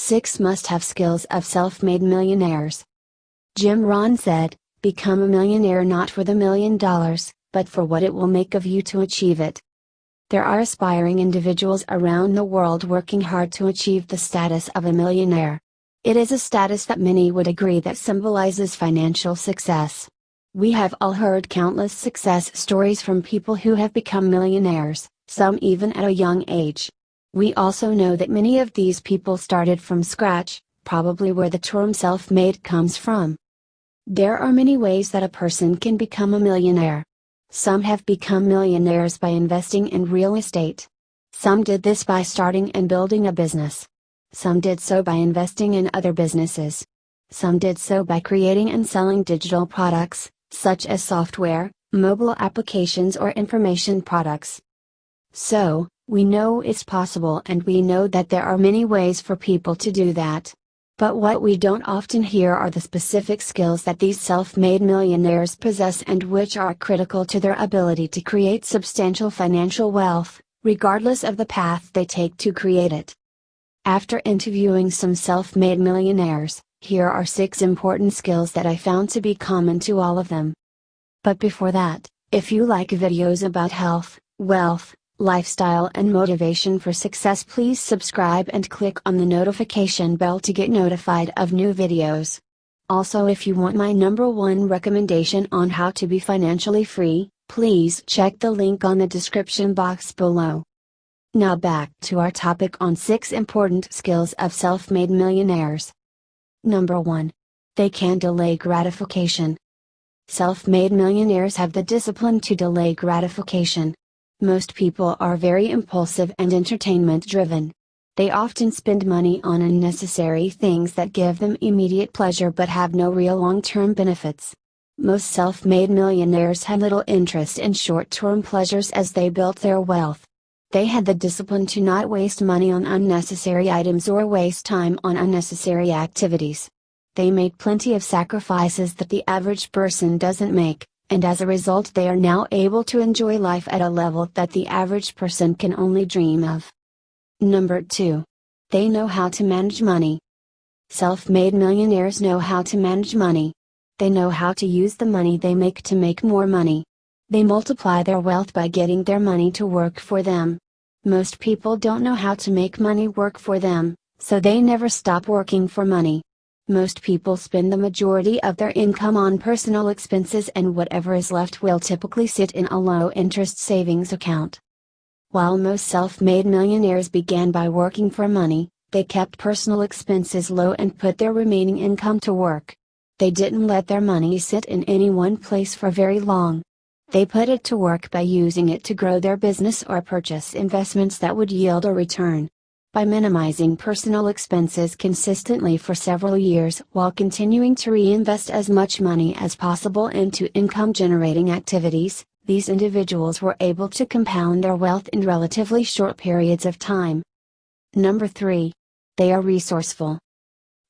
6 Must-Have Skills of Self-Made Millionaires. Jim Rohn said, "Become a millionaire not for the $1 million, but for what it will make of you to achieve it." There are aspiring individuals around the world working hard to achieve the status of a millionaire. It is a status that many would agree that symbolizes financial success. We have all heard countless success stories from people who have become millionaires, some even at a young age. We also know that many of these people started from scratch, probably where the term self-made comes from. There are many ways that a person can become a millionaire. Some have become millionaires by investing in real estate. Some did this by starting and building a business. Some did so by investing in other businesses. Some did so by creating and selling digital products, such as software, mobile applications or information products. So, we know it's possible and we know that there are many ways for people to do that. But what we don't often hear are the specific skills that these self-made millionaires possess and which are critical to their ability to create substantial financial wealth, regardless of the path they take to create it. After interviewing some self-made millionaires, here are 6 important skills that I found to be common to all of them. But before that, if you like videos about health, wealth, lifestyle and motivation for success, please subscribe and click on the notification bell to get notified of new videos. Also, if you want my #1 recommendation on how to be financially free, please check the link on the description box below. Now back to our topic on 6 important skills of self-made millionaires. Number 1. They can delay gratification. Self-made millionaires have the discipline to delay gratification. Most people are very impulsive and entertainment driven. They often spend money on unnecessary things that give them immediate pleasure but have no real long-term benefits. Most self-made millionaires had little interest in short-term pleasures as they built their wealth. They had the discipline to not waste money on unnecessary items or waste time on unnecessary activities. They made plenty of sacrifices that the average person doesn't make, and as a result they are now able to enjoy life at a level that the average person can only dream of. Number 2. They know how to manage money. Self-made millionaires know how to manage money. They know how to use the money they make to make more money. They multiply their wealth by getting their money to work for them. Most people don't know how to make money work for them, so they never stop working for money. Most people spend the majority of their income on personal expenses, and whatever is left will typically sit in a low-interest savings account. While most self-made millionaires began by working for money, they kept personal expenses low and put their remaining income to work. They didn't let their money sit in any one place for very long. They put it to work by using it to grow their business or purchase investments that would yield a return. By minimizing personal expenses consistently for several years while continuing to reinvest as much money as possible into income-generating activities, these individuals were able to compound their wealth in relatively short periods of time. Number 3. They are resourceful.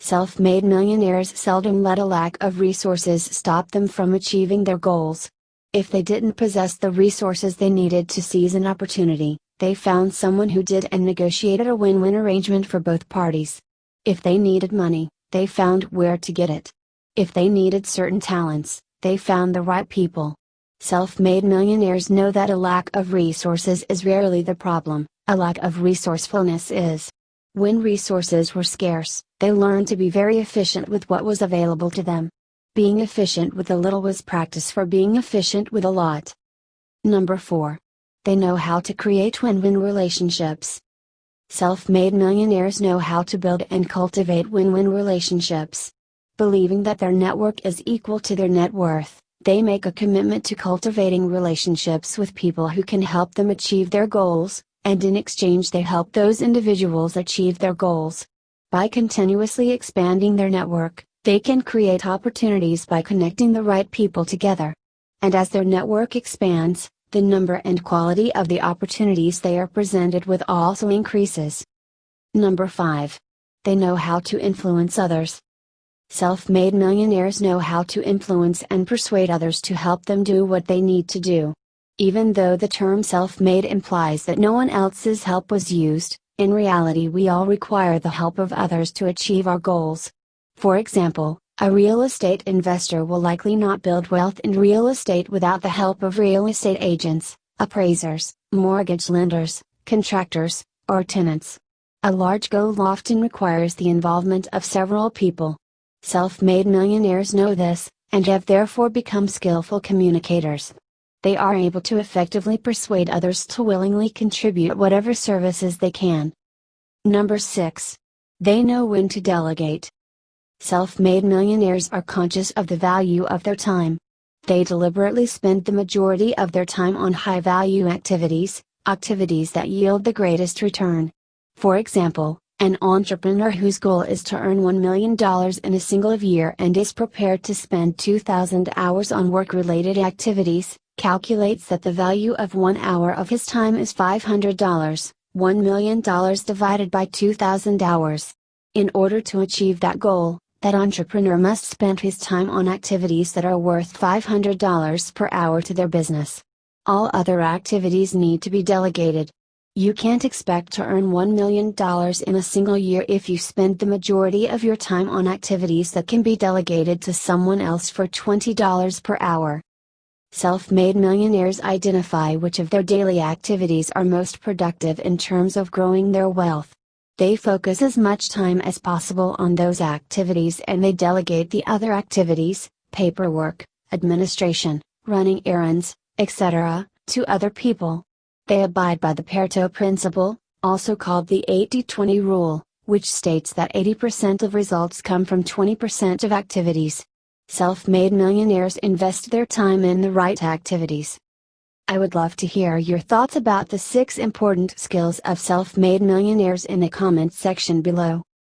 Self-made millionaires seldom let a lack of resources stop them from achieving their goals. If they didn't possess the resources they needed to seize an opportunity, they found someone who did and negotiated a win-win arrangement for both parties. If they needed money, they found where to get it. If they needed certain talents, they found the right people. Self-made millionaires know that a lack of resources is rarely the problem, a lack of resourcefulness is. When resources were scarce, they learned to be very efficient with what was available to them. Being efficient with a little was practice for being efficient with a lot. Number 4. They know how to create win-win relationships. Self-made millionaires know how to build and cultivate win-win relationships. Believing that their network is equal to their net worth, they make a commitment to cultivating relationships with people who can help them achieve their goals, and in exchange they help those individuals achieve their goals. By continuously expanding their network, they can create opportunities by connecting the right people together. And as their network expands, the number and quality of the opportunities they are presented with also increases. Number 5. They know how to influence others. Self-made millionaires know how to influence and persuade others to help them do what they need to do. Even though the term self-made implies that no one else's help was used, In reality, we all require the help of others to achieve our goals. For example, a real estate investor will likely not build wealth in real estate without the help of real estate agents, appraisers, mortgage lenders, contractors, or tenants. A large goal often requires the involvement of several people. Self-made millionaires know this, and have therefore become skillful communicators. They are able to effectively persuade others to willingly contribute whatever services they can. Number 6. They know when to delegate. Self-made millionaires are conscious of the value of their time. They deliberately spend the majority of their time on high-value activities, activities that yield the greatest return. For example, an entrepreneur whose goal is to earn $1 million in a single year and is prepared to spend 2,000 hours on work-related activities, calculates that the value of 1 hour of his time is $500, $1 million divided by 2,000 hours. In order to achieve that goal, that entrepreneur must spend his time on activities that are worth $500 per hour to their business. All other activities need to be delegated. You can't expect to earn $1 million in a single year if you spend the majority of your time on activities that can be delegated to someone else for $20 per hour. Self-made millionaires identify which of their daily activities are most productive in terms of growing their wealth. They focus as much time as possible on those activities and they delegate the other activities, paperwork, administration, running errands, etc., to other people. They abide by the Pareto principle, also called the 80-20 rule, which states that 80% of results come from 20% of activities. Self-made millionaires invest their time in the right activities. I would love to hear your thoughts about the 6 important skills of self-made millionaires in the comments section below.